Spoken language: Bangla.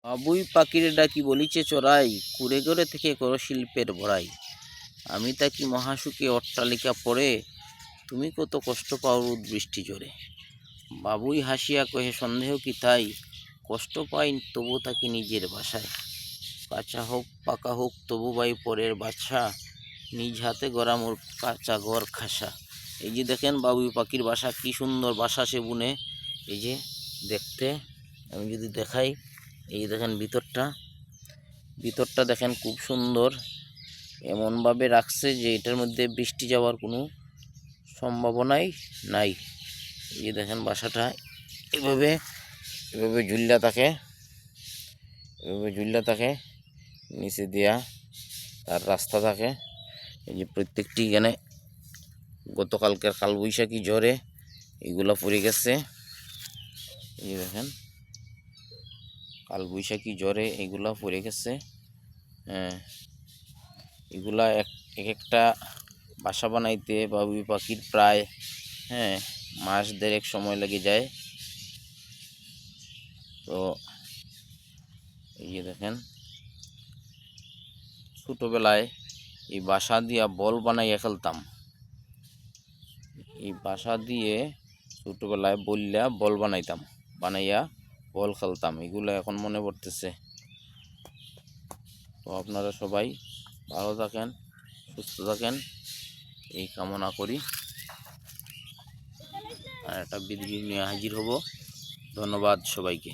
বাবুই পাখির ডাকি বলিছে চড়াই, কুড়ে ঘরে থেকে করো শিল্পের ভরাই। আমি তাকি মহাসুখে অট্টালিকা পড়ে, তুমি কত কষ্ট পাও রোদ বৃষ্টি জোরে। বাবুই হাসিয়া কহে সন্দেহ কি তাই, কষ্ট পাই তবু তাকে নিজের ভাষায়। কাঁচা হোক পাকা হোক তবু ভাই পরের বাছা, নিজ হাতে গড়া মোর কাঁচা ঘর খাসা। এই যে দেখেন বাবুই পাখির বাসা, কি সুন্দর বাসা সে বুনে। এই যে দেখতে আমি যদি দেখাই, এই দেখেন ভিতরটা দেখেন খুব সুন্দর। এমনভাবে রাখছে যে এটার মধ্যে বৃষ্টি যাওয়ার কোনো সম্ভাবনাই নাই। এই যে দেখেন বাসাটা এভাবে এভাবে ঝুল্লা থাকে, নিচে দিয়া তার রাস্তা থাকে। এই যে প্রত্যেকটি এখানে গতকালকের কালবৈশাখী ঝড়ে এগুলা পড়ে গেছে। এই যে দেখেন কালবৈশাখী ঝড়ে এগুলা পড়ে গেছে। হ্যাঁ, এগুলা এক একটা বাসা বানাইতে বাবুই পাখির প্রায় মাস দেড়েক সময় লেগে যায়। তো এই যে দেখেন ছোটোবেলায় এই বাসা দিয়া বল বানাইয়া খেলতাম। এই বাসা দিয়ে ছোটোবেলায় বল বানাইয়া বল খেলতাম। এগুলো এখন মনে পড়তেছে। তো আপনারা সবাই ভালো থাকেন, সুস্থ থাকেন এই কামনা করি। আর একটা ভিডিও নিয়ে হাজির হব। ধন্যবাদ সবাইকে।